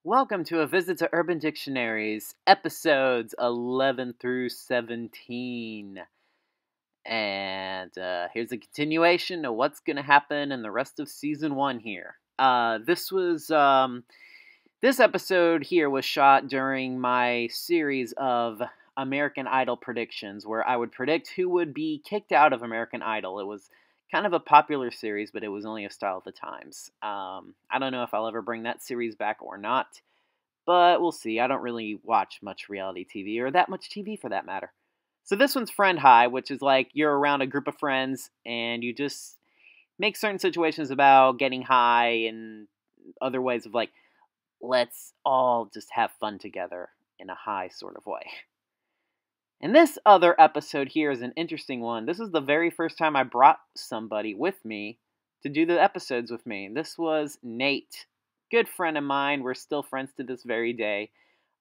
Welcome to a visit to Urban Dictionaries, episodes 11 through 17. And here's a continuation of what's going to happen in the rest of season 1 here. This episode here was shot during my series of American Idol predictions, where I would predict who would be kicked out of American Idol. It was kind of a popular series, but it was only a style of the times. I don't know if I'll ever bring that series back or not, but we'll see. I don't really watch much reality TV, or that much TV for that matter. So this one's Friend High, which is like you're around a group of friends and you just make certain situations about getting high and other ways of like, let's all just have fun together in a high sort of way. And this other episode here is an interesting one. This is the very first time I brought somebody with me to do the episodes with me. This was Nate, good friend of mine. We're still friends to this very day.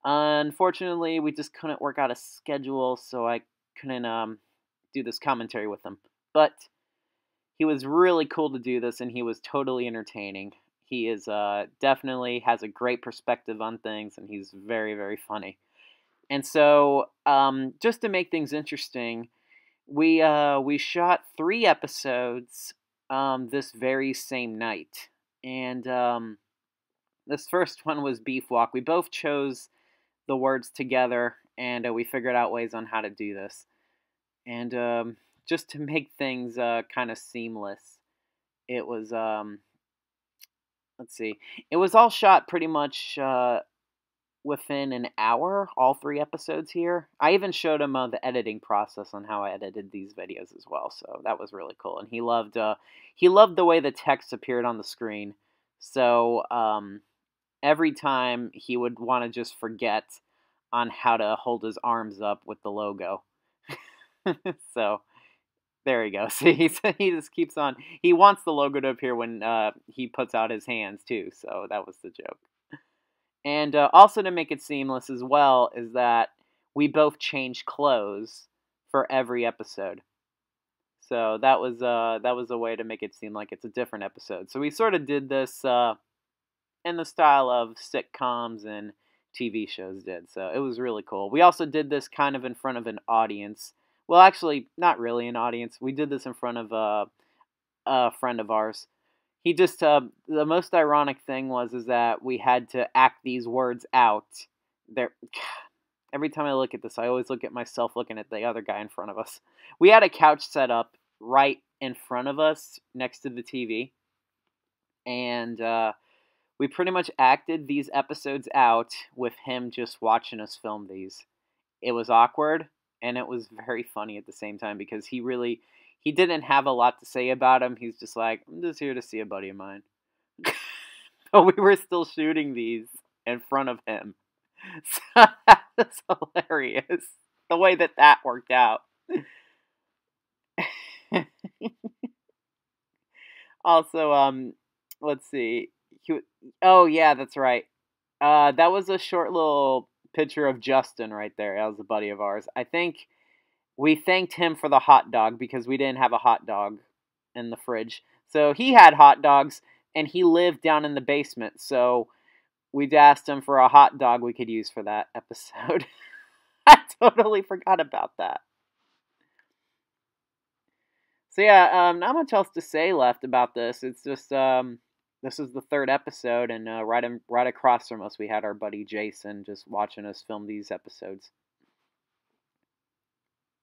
Unfortunately, we just couldn't work out a schedule, so I couldn't do this commentary with him. But he was really cool to do this, and he was totally entertaining. He is definitely has a great perspective on things, and he's very, very funny. And so, just to make things interesting, we shot 3 episodes this very same night, and this first one was Beef Walk. We both chose the words together, and we figured out ways on how to do this. And just to make things kind of seamless, it was let's see, it was all shot pretty much within an hour, all 3 episodes here. I even showed him the editing process on how I edited these videos as well, so that was really cool. And he loved the way the text appeared on the screen. So every time he would want to just forget on how to hold his arms up with the logo. So there he goes. He just keeps on. He wants the logo to appear when he puts out his hands too. So that was the joke. And also to make it seamless as well is that we both change clothes for every episode. So that was a way to make it seem like it's a different episode. So we sort of did this in the style of sitcoms and TV shows did. So it was really cool. We also did this kind of in front of an audience. Well, actually, not really an audience. We did this in front of a friend of ours. He just the most ironic thing is that we had to act these words out. There, every time I look at this, I always look at myself looking at the other guy in front of us. We had a couch set up right in front of us next to the TV, and we pretty much acted these episodes out with him just watching us film these. It was awkward, and it was very funny at the same time because he didn't have a lot to say about him. He's just like, I'm just here to see a buddy of mine. But we were still shooting these in front of him. So that's hilarious. The way that worked out. Also, let's see. Oh, yeah, that's right. That was a short little picture of Justin right there. That was a buddy of ours. I think we thanked him for the hot dog because we didn't have a hot dog in the fridge. So he had hot dogs, and he lived down in the basement. So we'd asked him for a hot dog we could use for that episode. I totally forgot about that. So yeah, not much else to say left about this. It's just this is the 3rd episode, and right across from us we had our buddy Jason just watching us film these episodes.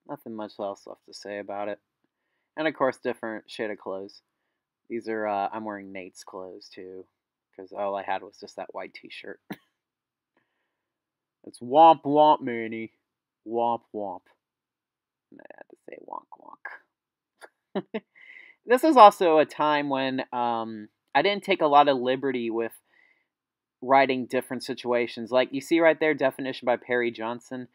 Nothing much else left to say about it. And of course, different shade of clothes. These are, I'm wearing Nate's clothes too, because all I had was just that white t-shirt. It's womp womp, Manny. Womp womp. And I had to say wonk wonk. This is also a time when I didn't take a lot of liberty with writing different situations. Like, you see right there, definition by Perry Johnson.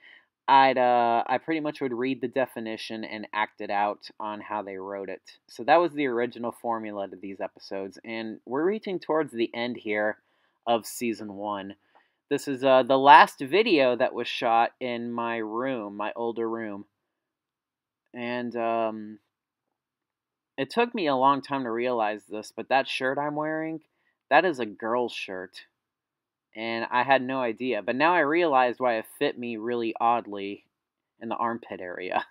I pretty much would read the definition and act it out on how they wrote it. So that was the original formula to these episodes, and we're reaching towards the end here of season 1. This is the last video that was shot in my room, my older room, and it took me a long time to realize this, but that shirt I'm wearing, that is a girl's shirt. and I had no idea. But now I realized why it fit me really oddly in the armpit area.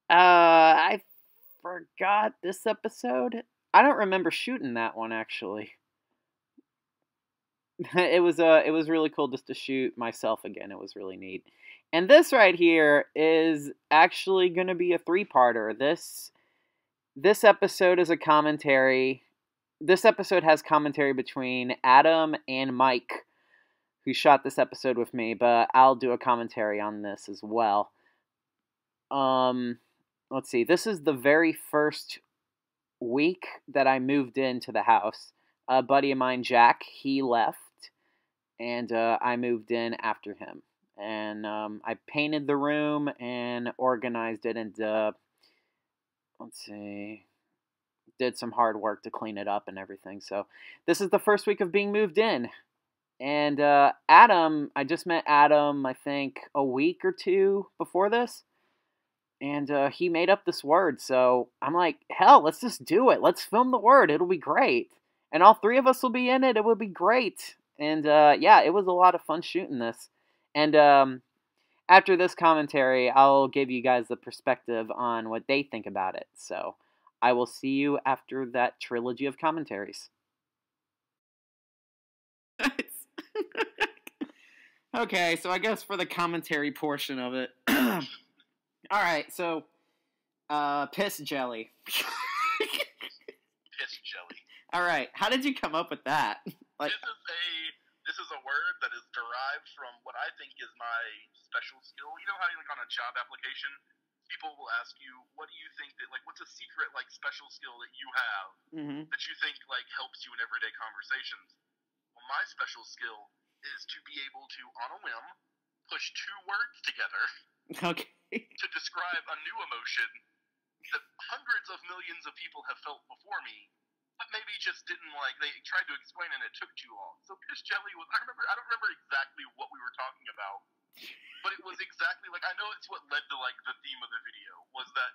I forgot this episode. I don't remember shooting that one actually. It was really cool just to shoot myself again. It was really neat. And this right here is actually going to be a 3-parter. This episode is a commentary. This episode has commentary between Adam and Mike, who shot this episode with me, but I'll do a commentary on this as well. Let's see. This is the very first week that I moved into the house. A buddy of mine, Jack, he left, and I moved in after him. And I painted the room and organized it, and let's see, did some hard work to clean it up and everything. So this is the first week of being moved in. And Adam, I just met Adam, I think, a week or two before this. And he made up this word. So I'm like, hell, let's just do it. Let's film the word. It'll be great. And all 3 of us will be in it. It will be great. And yeah, it was a lot of fun shooting this. And after this commentary, I'll give you guys the perspective on what they think about it. So I will see you after that trilogy of commentaries. Okay, so I guess for the commentary portion of it. Alright, so PissedJelly. PissedJelly. Alright, how did you come up with that? Like, this is a word that is derived from what I think is my special skill. You know how like on a job application, people will ask you, what do you think that, like, what's a secret, like, special skill that you have that you think, like, helps you in everyday conversations? Well, my special skill is to be able to, on a whim, push 2 words together to describe a new emotion that hundreds of millions of people have felt before me, but maybe just didn't, like, they tried to explain and it took too long. So PissedJelly was, I don't remember exactly what we were talking about, but it was exactly, like, I know it's what led to, like, the theme of the video, was that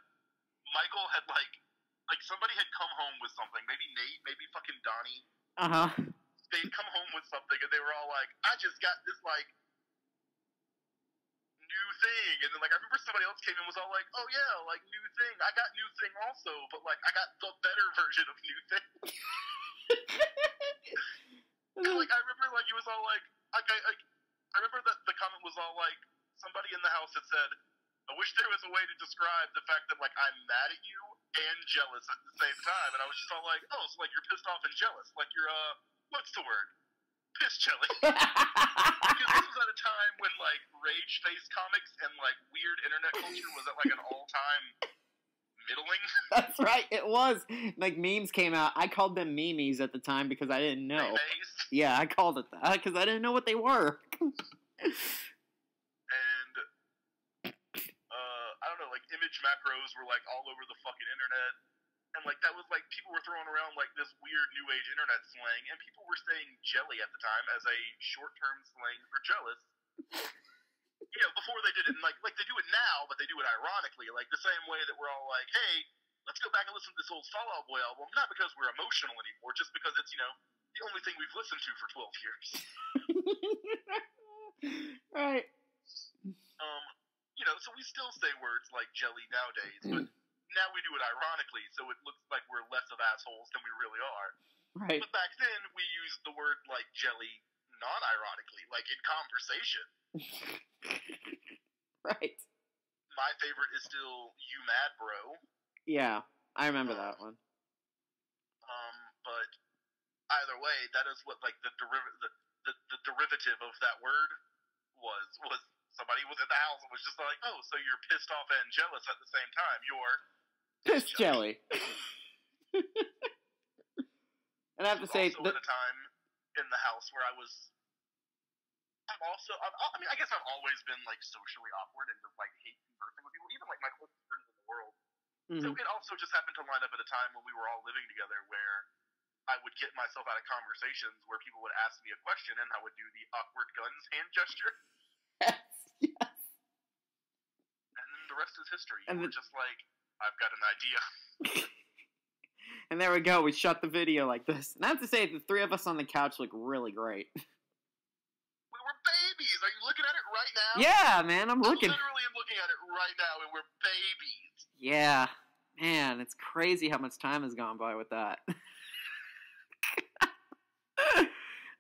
Michael had, like somebody had come home with something, maybe Nate, maybe fucking Donnie. They'd come home with something and they were all like, I just got this, like, new thing. And then, like, I remember somebody else came and was all like, oh yeah, like, new thing. I got new thing also, but, like, I got the better version of new thing. And, like, I remember, like, he was all like, I remember that the comment was all like, somebody in the house had said, I wish there was a way to describe the fact that, like, I'm mad at you and jealous at the same time. And I was just all like, oh, so, like, you're pissed off and jealous. Like, you're, what's the word? PissedJelly. Because this was at a time when, like, rage face comics and, like, weird internet culture was at, like, an all-time middling. That's right, it was. Like, memes came out. I called them memes at the time because I didn't know. Memes? Yeah, I called it that because I didn't know what they were. And, I don't know, like, image macros were, like, all over the fucking internet. And, like, that was, like, people were throwing around, like, this weird new age internet slang, and people were saying jelly at the time as a short-term slang for jealous. You know, before they did it, and, like they do it now, but they do it ironically, like, the same way that we're all like, hey, let's go back and listen to this old Fall Out Boy album, not because we're emotional anymore, just because it's, you know, the only thing we've listened to for 12 years. Right. You know, so we still say words like jelly nowadays, but now we do it ironically, so it looks like we're less of assholes than we really are. Right. But back then, we used the word, like, jelly non-ironically, like, in conversation. Right. My favorite is still You Mad Bro. Yeah, I remember that one. But either way, that is what, like, the derivative of that word was somebody was in the house and was just like, oh, so you're pissed off and jealous at the same time. You're PissedJelly. And I have to say, also at a time in the house where I mean, I guess I've always been, like, socially awkward and just, like, hate conversing with people, even, like, my closest friends in the world. So it also just happened to line up at a time when we were all living together where I would get myself out of conversations where people would ask me a question and I would do the awkward guns hand gesture. Yes. And then the rest is history. And we're just like, I've got an idea. And there we go. We shot the video like this. And I have to say, the three of us on the couch look really great. We're babies. Are you looking at it right now? Yeah, man. I'm looking. I literally am looking at it right now, and we're babies. Yeah. Man, it's crazy how much time has gone by with that.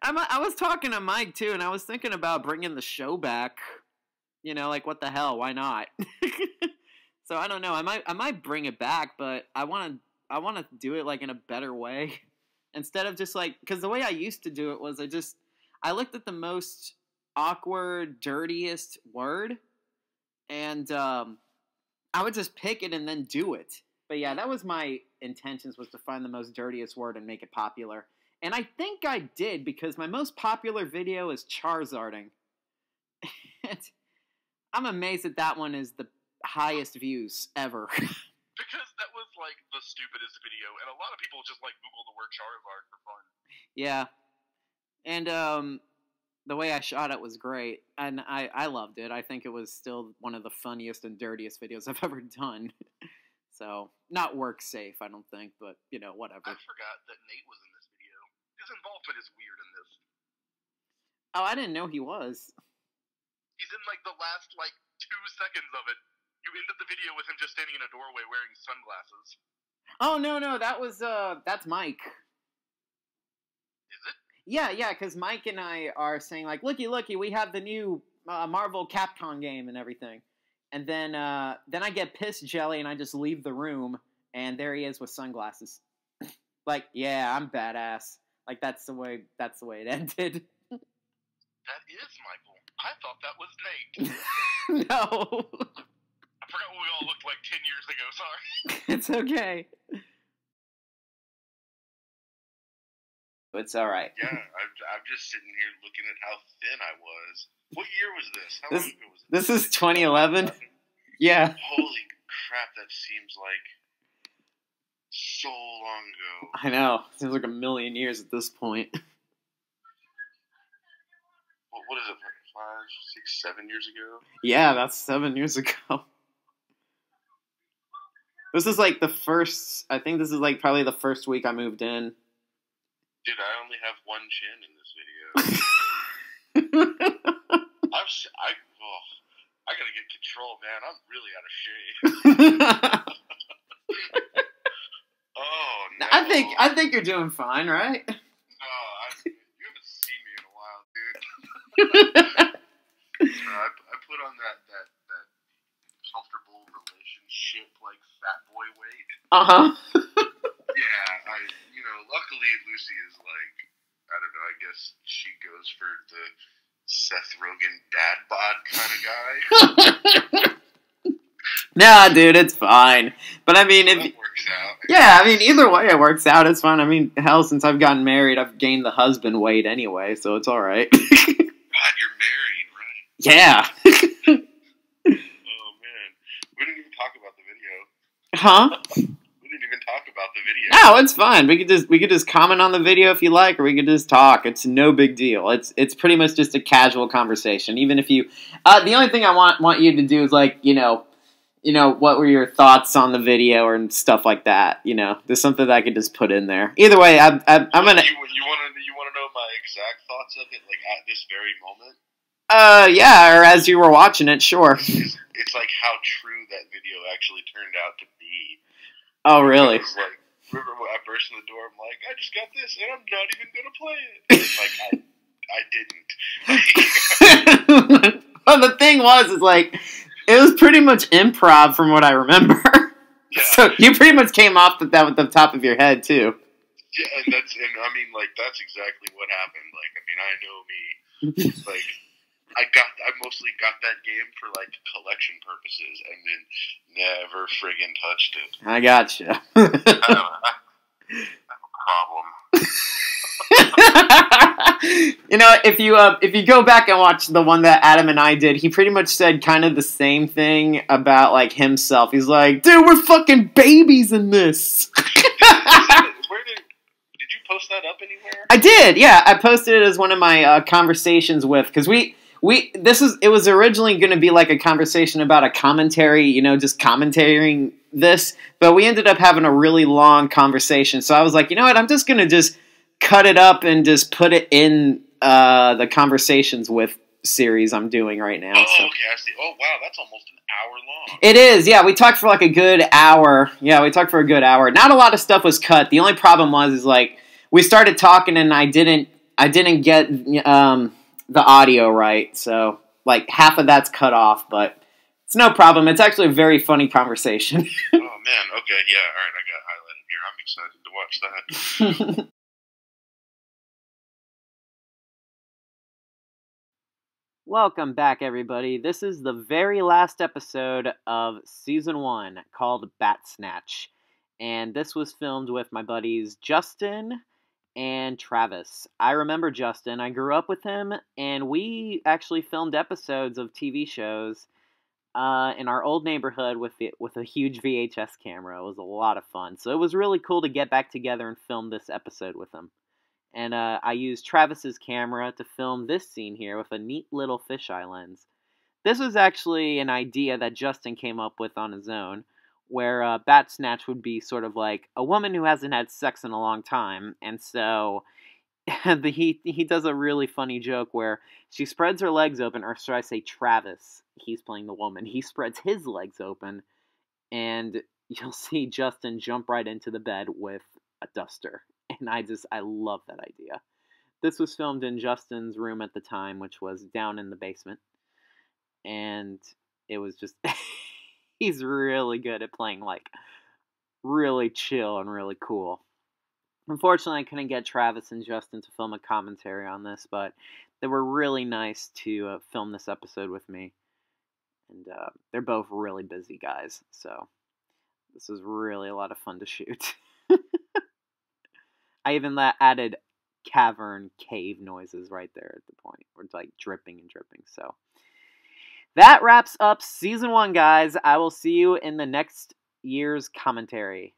I was talking to Mike, too, and I was thinking about bringing the show back. You know, like, what the hell? Why not? So, I don't know. I might bring it back, but I want to do it, like, in a better way. Instead of just, like... Because the way I used to do it was I looked at the most awkward, dirtiest word, and I would just pick it and then do it. But yeah, that was my intentions, was to find the most dirtiest word and make it popular. And I think I did, because my most popular video is Charizarding. And I'm amazed that one is the highest views ever. Because that was, like, the stupidest video, and a lot of people just, like, Google the word Charizard for fun. Yeah. And, the way I shot it was great, and I loved it. I think it was still one of the funniest and dirtiest videos I've ever done. So, not work safe, I don't think, but, you know, whatever. I forgot that Nate was in this video. His involvement is weird in this. Oh, I didn't know he was. He's in, like, the last, like, 2 seconds of it. You ended the video with him just standing in a doorway wearing sunglasses. Oh, no, that's Mike. Is it? Yeah, because Mike and I are saying, like, looky, we have the new Marvel Capcom game and everything. And then I get PissedJelly and I just leave the room, and there he is with sunglasses. Like, yeah, I'm badass. Like, that's the way it ended. That is Michael. I thought that was Nate. No. I forgot what we all looked like 10 years ago, sorry. It's okay. It's alright. Yeah, I'm just sitting here looking at how thin I was. What year was this? How long ago was this? This is 2011. Yeah. Holy crap, that seems like so long ago. I know. Seems like a million years at this point. What is it, 5, 6, 7 years ago? Yeah, that's 7 years ago. This is like I think this is like probably the first week I moved in. Dude, I only have one chin in this video. I gotta get control, man. I'm really out of shape. Oh no! I think you're doing fine, right? No, you haven't seen me in a while, dude. I put on that comfortable relationship like fat boy weight. Yeah, luckily Lucy is like, I don't know, I guess she goes for the Seth Rogen dad bod kind of guy. Nah, dude, it's fine. But I mean, it works out. Yeah, I mean, either way it works out. It's fine. I mean, hell, since I've gotten married, I've gained the husband weight anyway, so it's all right. God, you're married, right? Yeah. Oh man, we didn't even talk about the video. Huh? We didn't even talk about the video. No, it's fine. We could just comment on the video if you like, or we could just talk. It's no big deal. It's pretty much just a casual conversation. Even if you, the only thing I want you to do is like, what were your thoughts on the video and stuff like that. There's something that I could just put in there. Either way, I'm gonna. You want to know my exact thoughts of it, like at this very moment? Yeah, or as you were watching it, sure. It's like how true that video actually turned out to be. Oh, really? It's like, remember when I burst in the door, I'm like, I just got this, and I'm not even gonna play it. It's like, I didn't. Well, the thing was, is like, it was pretty much improv from what I remember. Yeah. So you pretty much came off with that with the top of your head, too. Yeah, and that's exactly what happened. Like, I mean, I know me. Like, I mostly got that game for, like, collection purposes, and then never friggin' touched it. I gotcha. I have a problem. If you go back and watch the one that Adam and I did, he pretty much said kind of the same thing about, like, himself. He's like, dude, we're fucking babies in this. Did you post that up anywhere? I did, yeah. I posted it as one of my conversations with, because it was originally going to be like a conversation about a commentary, just commentating this, but we ended up having a really long conversation. So I was like, you know what? I'm just going to just cut it up and just put it in the conversations with series I'm doing right now. Oh, so. Okay, I see. Oh, wow, that's almost an hour long. It is, yeah. We talked for like a good hour. Yeah, we talked for a good hour. Not a lot of stuff was cut. The only problem is like we started talking and I didn't get the audio right. So like half of that's cut off, but it's no problem. It's actually a very funny conversation. Oh man, okay, yeah, all right, I got highlighted here. I'm excited to watch that. Welcome back, everybody. This is the very last episode of Season 1, called Bat Snatch. And this was filmed with my buddies Justin and Travis. I remember Justin. I grew up with him, and we actually filmed episodes of TV shows in our old neighborhood with a huge VHS camera. It was a lot of fun. So it was really cool to get back together and film this episode with him. And I used Travis's camera to film this scene here with a neat little fisheye lens. This was actually an idea that Justin came up with on his own, where Bat Snatch would be sort of like a woman who hasn't had sex in a long time, and so he does a really funny joke where she spreads her legs open, or should I say Travis, he's playing the woman, he spreads his legs open, and you'll see Justin jump right into the bed with a duster. And I love that idea. This was filmed in Justin's room at the time, which was down in the basement. And it was just, he's really good at playing, like, really chill and really cool. Unfortunately, I couldn't get Travis and Justin to film a commentary on this, but they were really nice to film this episode with me. And they're both really busy guys, so this was really a lot of fun to shoot. I even added cavern cave noises right there at the point where it's like dripping and dripping. So that wraps up Season 1, guys. I will see you in the next year's commentary.